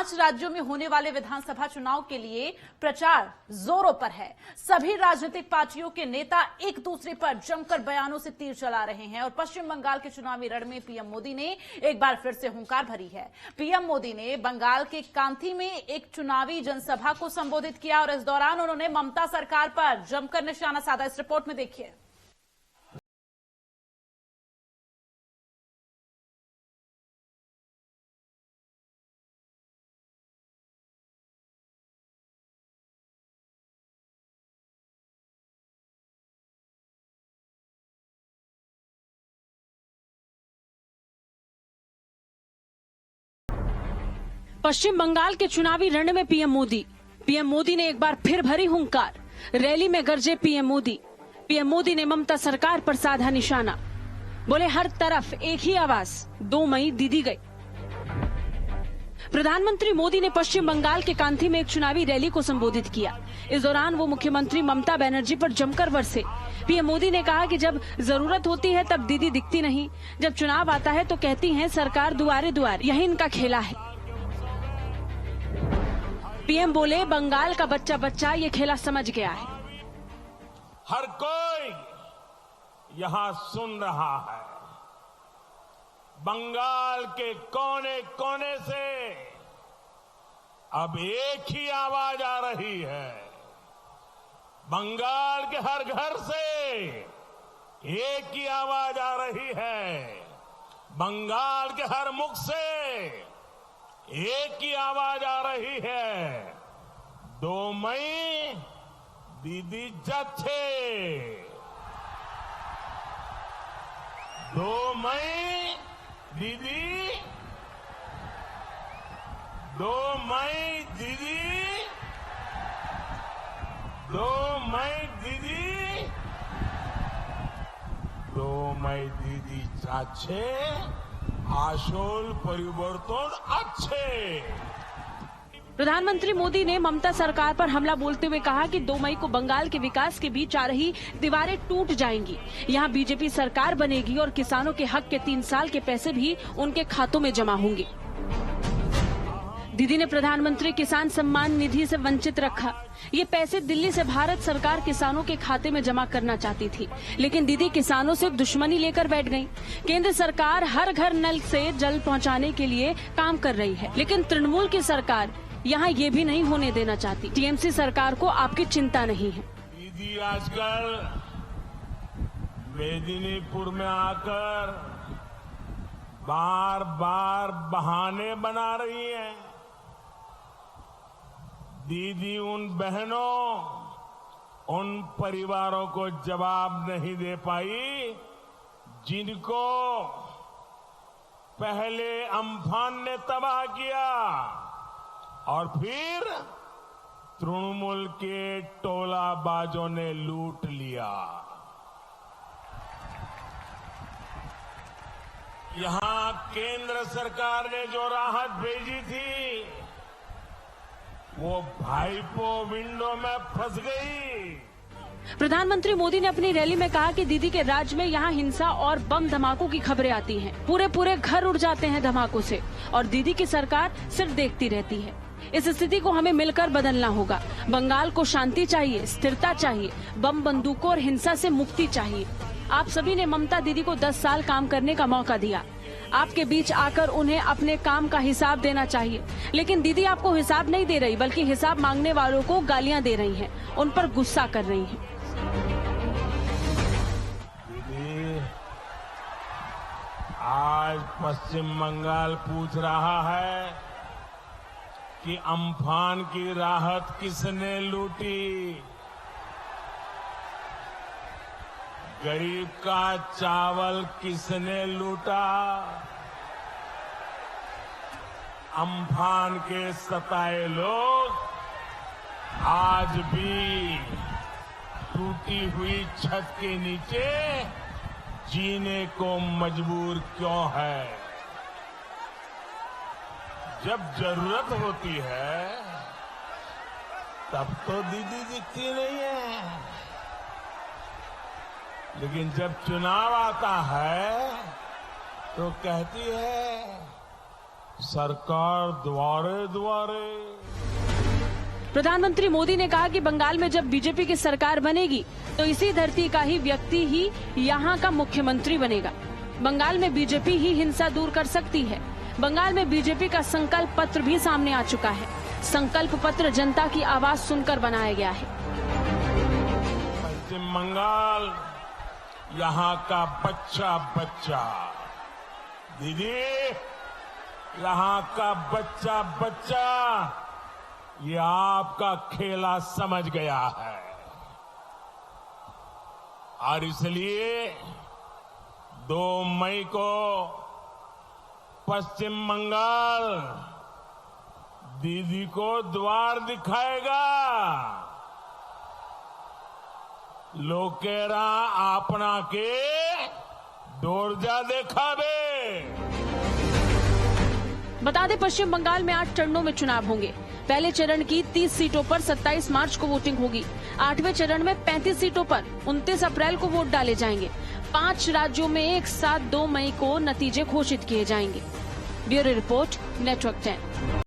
5 राज्यों में होने वाले विधानसभा चुनाव के लिए प्रचार जोरों पर है। सभी राजनीतिक पार्टियों के नेता एक दूसरे पर जमकर बयानों से तीर चला रहे हैं और पश्चिम बंगाल के चुनावी रण में पीएम मोदी ने एक बार फिर से हुंकार भरी है। पीएम मोदी ने बंगाल के कांथी में एक चुनावी जनसभा को संबोधित किया और इस दौरान उन्होंने ममता सरकार पर जमकर निशाना साधा। इस रिपोर्ट में देखिए। पश्चिम बंगाल के चुनावी रण में पीएम मोदी ने एक बार फिर भरी हुंकार। रैली में गरजे पीएम मोदी ने ममता सरकार पर साधा निशाना। बोले हर तरफ एक ही आवाज, 2 मई दीदी गई। प्रधानमंत्री मोदी ने पश्चिम बंगाल के कांथी में एक चुनावी रैली को संबोधित किया। इस दौरान वो मुख्यमंत्री ममता बनर्जी पर जमकर बरसे। पीएम मोदी ने कहा कि जब जरूरत होती है तब दीदी दिखती नहीं, जब चुनाव आता है तो कहती हैं सरकार दुआरे दुआर, यही इनका खेला है। पीएम बोले बंगाल का बच्चा बच्चा ये खेला समझ गया है। हर कोई यहां सुन रहा है। बंगाल के कोने कोने से अब एक ही आवाज आ रही है। बंगाल के हर घर से एक ही आवाज आ रही है। बंगाल के हर मुख से एक ही आवाज आ रही है। 2 मई दीदी जाच्छे। 2 मई दीदी, 2 मई दीदी, 2 मई दीदी, 2 मई दीदी जाच्छे। आशोल परिवर्तन अच्छे। प्रधानमंत्री मोदी ने ममता सरकार पर हमला बोलते हुए कहा कि 2 मई को बंगाल के विकास के बीच आ रही दीवारें टूट जाएंगी। यहां बीजेपी सरकार बनेगी और किसानों के हक के 3 साल के पैसे भी उनके खातों में जमा होंगे। दीदी ने प्रधानमंत्री किसान सम्मान निधि से वंचित रखा। ये पैसे दिल्ली से भारत सरकार किसानों के खाते में जमा करना चाहती थी, लेकिन दीदी किसानों से दुश्मनी लेकर बैठ गईं। केंद्र सरकार हर घर नल से जल पहुंचाने के लिए काम कर रही है, लेकिन तृणमूल की सरकार यहाँ ये भी नहीं होने देना चाहती। टीएमसी सरकार को आपकी चिंता नहीं है। दीदी आजकल मेदिनीपुर में आकर बार बार बहाने बना रही है। दीदी उन बहनों, उन परिवारों को जवाब नहीं दे पाई जिनको पहले अम्फान ने तबाह किया और फिर तृणमूल के टोलाबाजों ने लूट लिया। यहां केंद्र सरकार ने जो राहत भेजी थी वो भाईपो विंडो में फंस गई। प्रधानमंत्री मोदी ने अपनी रैली में कहा कि दीदी के राज में यहाँ हिंसा और बम धमाकों की खबरें आती हैं। पूरे घर उड़ जाते हैं धमाकों से और दीदी की सरकार सिर्फ देखती रहती है। इस स्थिति को हमें मिलकर बदलना होगा। बंगाल को शांति चाहिए, स्थिरता चाहिए, बम बंदूकों और हिंसा से मुक्ति चाहिए। आप सभी ने ममता दीदी को 10 साल काम करने का मौका दिया। आपके बीच आकर उन्हें अपने काम का हिसाब देना चाहिए, लेकिन दीदी आपको हिसाब नहीं दे रही, बल्कि हिसाब मांगने वालों को गालियां दे रही हैं, उन पर गुस्सा कर रही हैं। दीदी, आज पश्चिम बंगाल पूछ रहा है कि अम्फान की राहत किसने लूटी, गरीब का चावल किसने लूटा। अम्फान के सताए लोग आज भी टूटी हुई छत के नीचे जीने को मजबूर क्यों है। जब जरूरत होती है तब तो दीदी दिखती नहीं है, लेकिन जब चुनाव आता है तो कहती है सरकार द्वारे द्वारे। प्रधानमंत्री मोदी ने कहा कि बंगाल में जब बीजेपी की सरकार बनेगी तो इसी धरती का ही व्यक्ति ही यहाँ का मुख्यमंत्री बनेगा। बंगाल में बीजेपी ही हिंसा दूर कर सकती है। बंगाल में बीजेपी का संकल्प पत्र भी सामने आ चुका है। संकल्प पत्र जनता की आवाज सुनकर बनाया गया है। पश्चिम बंगाल यहाँ का बच्चा बच्चा, दीदी यहाँ का बच्चा बच्चा ये आपका खेला समझ गया है और इसलिए 2 मई को पश्चिम बंगाल दीदी को द्वार दिखाएगा। लोकेरा आपना के दौड़जा देखावे। बता दें, पश्चिम बंगाल में 8 चरणों में चुनाव होंगे। पहले चरण की 30 सीटों पर 27 मार्च को वोटिंग होगी। 8वें चरण में 35 सीटों पर 29 अप्रैल को वोट डाले जाएंगे। 5 राज्यों में एक साथ 2 मई को नतीजे घोषित किए जाएंगे। Bureau report, network 10।